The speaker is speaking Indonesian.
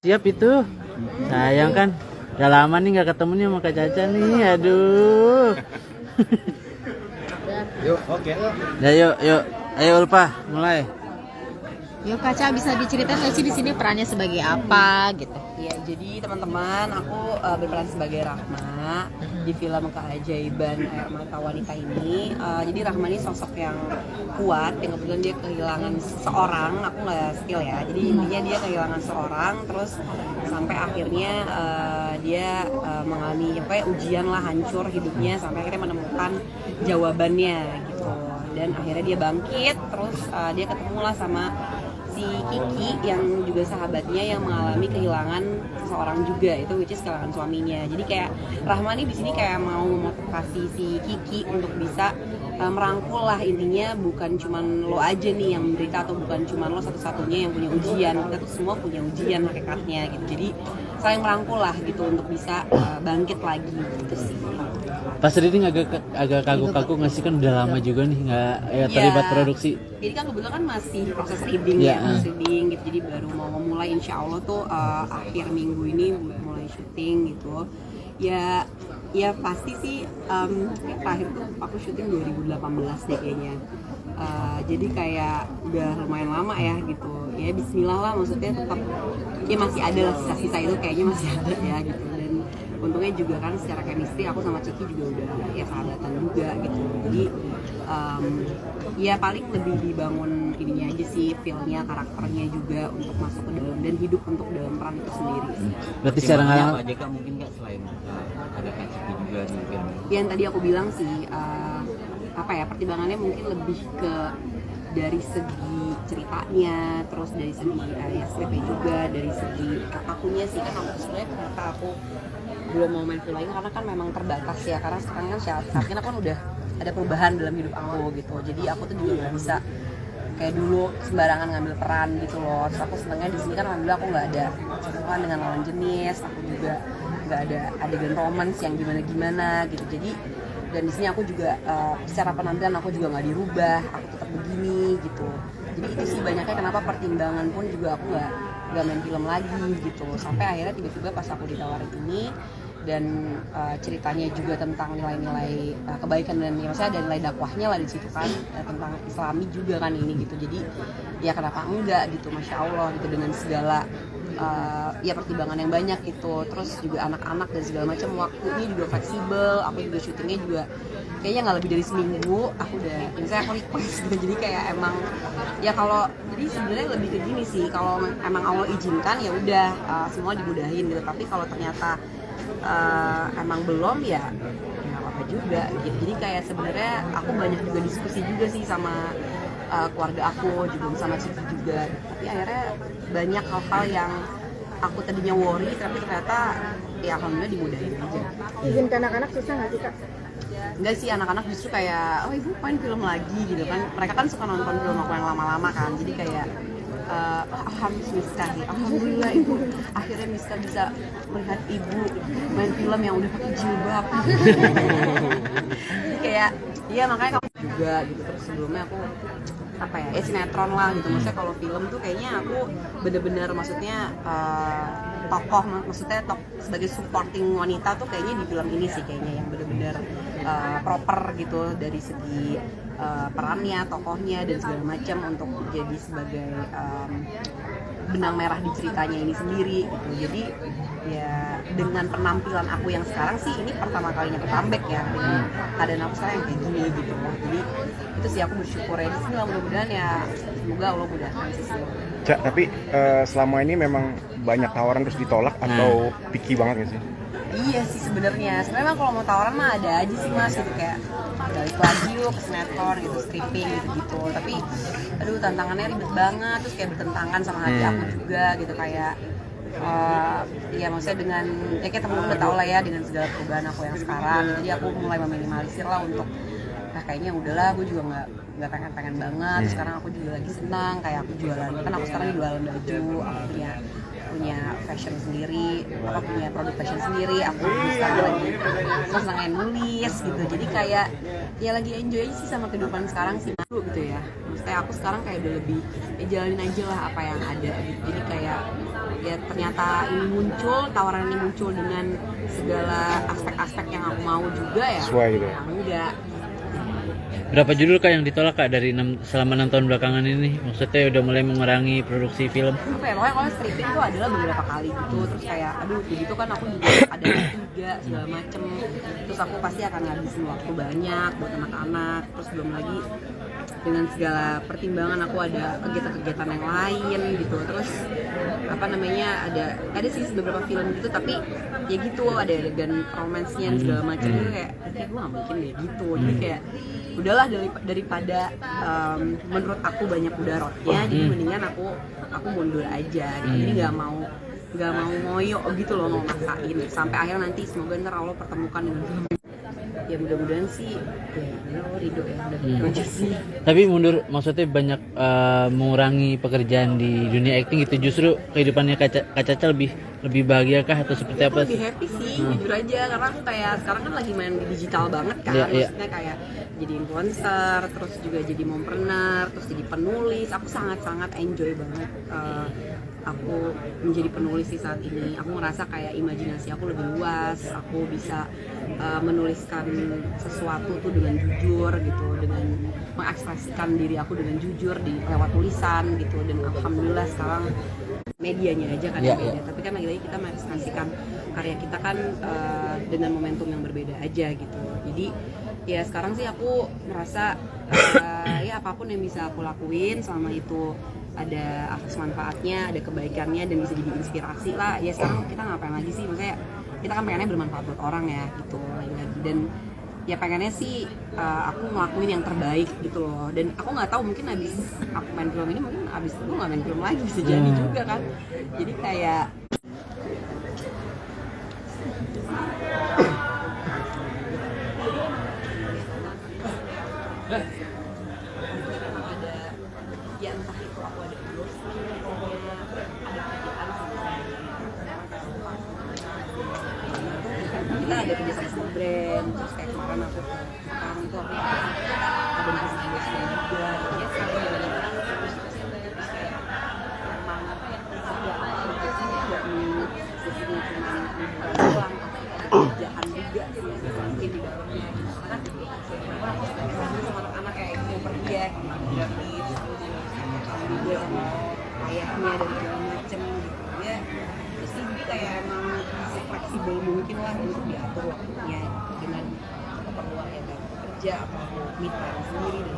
Siap itu. Sayang kan. Udah lama nih nggak ketemu nih sama Kak Caca nih. Aduh. Yuk, oke. Ya yuk. Ayo Ulfa, mulai. Yuk Kaca, bisa diceritain nggak sih di sini perannya sebagai apa gitu? Ya, jadi teman-teman, aku berperan sebagai Rahma di film Keajaiban Air Mata Wanita ini. Jadi Rahma ini sosok yang kuat, yang kebetulan dia kehilangan seorang. Aku nggak spill ya. Jadi intinya dia kehilangan seorang, terus sampai akhirnya dia mengalami kayak ujian lah, hancur hidupnya sampai akhirnya menemukan jawabannya gitu. Dan akhirnya dia bangkit, terus dia ketemulah sama si Kiki yang juga sahabatnya yang mengalami kehilangan seseorang juga, itu which is kehilangan suaminya. Jadi kayak Rahma nih di sini kayak mau memotivasi si Kiki untuk bisa merangkul lah, intinya bukan cuman lo aja nih yang menderita atau bukan cuman lo satu-satunya yang punya ujian, kita tuh semua punya ujian hakikatnya gitu. Jadi saling merangkul lah gitu untuk bisa bangkit lagi gitu sih. Pas reading agak kaku-kaku nggak sih, kan udah lama juga nih nggak terlibat produksi. Jadi kan kebetulan kan masih proses reading proses reading gitu. Jadi baru mau memulai, insya Allah tuh akhir minggu ini mulai syuting gitu. Ya pasti sih terakhir tuh aku syuting 2018 deh kayaknya. Jadi kayak udah lumayan lama ya gitu. Ya bismillah lah, maksudnya tetap ya masih ada lah sisa-sisa itu, kayaknya masih ada ya gitu. Dan untungnya juga kan secara chemistry aku sama Ciki juga udah ya sahabatan juga gitu. Jadi ya paling lebih dibangun ininya aja sih, feel-nya, karakternya juga untuk masuk ke dalam dan hidup untuk dalam peran itu sendiri. Berarti secara nggak apa aja Kak, mungkin Kak, selain ada Kak Ciki juga di film? Yang tadi aku bilang sih apa ya, pertimbangannya mungkin lebih ke dari segi ceritanya, terus dari segi ya skripnya juga, dari segi akunya sih. Kan aku sebenarnya kenapa aku belum mau main film lagi karena kan memang terbatas ya, karena sekarang kan saatnya kan udah ada perubahan dalam hidup aku gitu. Jadi aku tuh juga nggak bisa kayak dulu sembarangan ngambil peran gitu loh. Terus aku senengnya di sini kan alhamdulillah aku nggak ada sentuhan dengan lawan jenis, aku juga nggak ada adegan romance yang gimana gitu. Jadi dan di sini aku juga secara penampilan aku juga nggak dirubah, aku tetap begini gitu. Jadi itu sih banyaknya kenapa pertimbangan pun juga aku nggak main film lagi gitu. Sampai akhirnya tiba-tiba pas aku ditawarin ini dan ceritanya juga tentang nilai-nilai kebaikan dan ya maksudnya ada nilai dakwahnya lah di situ kan, tentang Islami juga kan ini gitu. Jadi ya kenapa enggak gitu, masya Allah gitu, dengan segala ya pertimbangan yang banyak gitu. Terus juga anak-anak dan segala macam, waktunya juga fleksibel. Aku juga syutingnya juga kayaknya nggak lebih dari seminggu aku udah, misalnya aku request gitu. Jadi kayak emang ya kalau jadi sebenarnya lebih ke gini sih, kalau emang Allah izinkan ya udah semua dimudahin gitu. Tapi kalau ternyata emang belum ya nggak apa-apa juga gitu. Jadi kayak sebenarnya aku banyak juga diskusi juga sih sama keluarga aku juga, sama Ciki juga. Tapi akhirnya banyak hal-hal yang aku tadinya worry tapi ternyata ya alhamdulillah dimudahin aja. Izin ke anak-anak susah nggak sih Kak? Enggak sih, anak-anak justru kayak oh ibu main film lagi gitu kan. Mereka kan suka nonton film aku yang lama-lama kan. Jadi kayak alhamdulillah ibu akhirnya Miska bisa melihat ibu main film yang udah pakai jilbab. Jadi kayak iya makanya kamu juga gitu. Terus sebelumnya aku apa ya sinetron lah gitu. Maksudnya kalau film tuh kayaknya aku bener-bener maksudnya tokoh, maksudnya sebagai supporting wanita tuh kayaknya di film ini sih kayaknya yang bener-bener proper gitu dari segi perannya, tokohnya dan segala macam untuk jadi sebagai benang merah di ceritanya ini sendiri gitu. Jadi ya dengan penampilan aku yang sekarang sih ini pertama kalinya ke comeback ya dengan keadaan aku sekarang yang kayak gini gitu loh. Jadi itu sih aku bersyukur ya. Bismillah, mudah-mudahan ya semoga Allah mudahkan sih. Cak, tapi selama ini memang banyak tawaran terus ditolak atau picky banget gak sih? Iya sih sebenarnya memang kalau mau tawaran mah ada aja sih mas gitu, kayak balik lagi yuk ke sinetron gitu, stripping gitu-gitu. Tapi aduh tantangannya ribet banget, terus kayak bertentangan sama hati aku juga gitu. Kayak ya maksudnya dengan ya kayak temen-temen udah tau lah ya dengan segala perubahan aku yang sekarang. Jadi aku mulai meminimalisir lah untuk kayaknya udahlah, aku juga nggak pengen banget. Terus sekarang aku juga lagi senang kayak aku jualan, kan aku sekarang jualan baju, aku punya fashion sendiri, aku punya produk fashion sendiri, aku sekarang lagi senang nulis gitu. Jadi kayak ya lagi enjoy aja sih sama kehidupan sekarang sih dulu gitu ya. Maksudnya aku sekarang kayak udah lebih jalanin aja lah apa yang ada gitu. Jadi kayak ya ternyata ini muncul, tawaran ini muncul dengan segala aspek-aspek yang aku mau juga ya. Sesuai gitu. Ya enggak. Berapa judul kak yang ditolak kak dari selama 6 tahun belakangan ini? Maksudnya udah mulai mengurangi produksi film? Apa ya, pokoknya kalau stripping tuh adalah beberapa kali gitu, terus kayak aduh begitu kan aku juga ada tiga segala macem, terus aku pasti akan ngabisin waktu banyak buat anak-anak, terus belum lagi dengan segala pertimbangan aku ada kegiatan-kegiatan yang lain gitu, terus apa namanya ada sih beberapa film gitu tapi ya gitu ada adegan romansnya dan segala macam gitu kayak gue gak mungkin ya gitu, jadi kayak udahlah daripada menurut aku banyak mudaratnya, jadi mendingan aku mundur aja gitu. Jadi nggak mau ngoyo gitu loh, mau maksain sampai akhirnya nanti semoga ntar Allah pertemukan dengan film ya mudah-mudahan sih ya ridho ya udah gitu aja sih. Tapi mundur maksudnya banyak mengurangi pekerjaan di dunia acting gitu, justru kehidupannya Kak Caca lebih bahagia kah atau seperti apa? Lebih happy sih jujur aja, karena aku kayak sekarang kan lagi main di digital banget kan, maksudnya kayak jadi influencer, terus juga jadi mompreneur, terus jadi penulis. Aku sangat-sangat enjoy banget aku menjadi penulis di saat ini. Aku ngerasa kayak imajinasi aku lebih luas, aku bisa menuliskan sesuatu tuh dengan jujur gitu, dengan mengekspresikan diri aku dengan jujur lewat tulisan gitu. Dan alhamdulillah sekarang medianya aja kan beda, tapi kan lagi-lagi kita mengekspresikan karya kita kan dengan momentum yang berbeda aja gitu. Jadi ya sekarang sih aku merasa ya apapun yang bisa aku lakuin selama itu ada atas manfaatnya, ada kebaikannya dan bisa jadi inspirasi lah. Ya sekarang kita ngapain lagi sih, maksudnya kita kan pengennya bermanfaat buat orang ya gitu lagi-lagi. Dan ya pengennya sih aku ngelakuin yang terbaik gitu loh. Dan aku nggak tahu, mungkin abis aku main film ini mungkin abis itu nggak main film lagi, bisa jadi juga kan. Jadi kayak ya entah itu aku ada endorsementnya, ada kerjaan kita ada kerja sama brand, terus kayak kemarin aku ke Jepang itu aku ada bisnis endorsement juga ya sekarang benar-benar terus kayak emang ada apa sih nggak sesinya cuma liburan doang, ada kerjaan juga mungkin di dalamnya gitu kan. Aku sama anak-anak kayak mau pergi ya gitu juga sama ayahnya dan segala macem gitu ya. Terus juga kayak emang fleksibel mungkin lah untuk diatur waktunya dengan keperluan yang kerja atau me time sendiri dan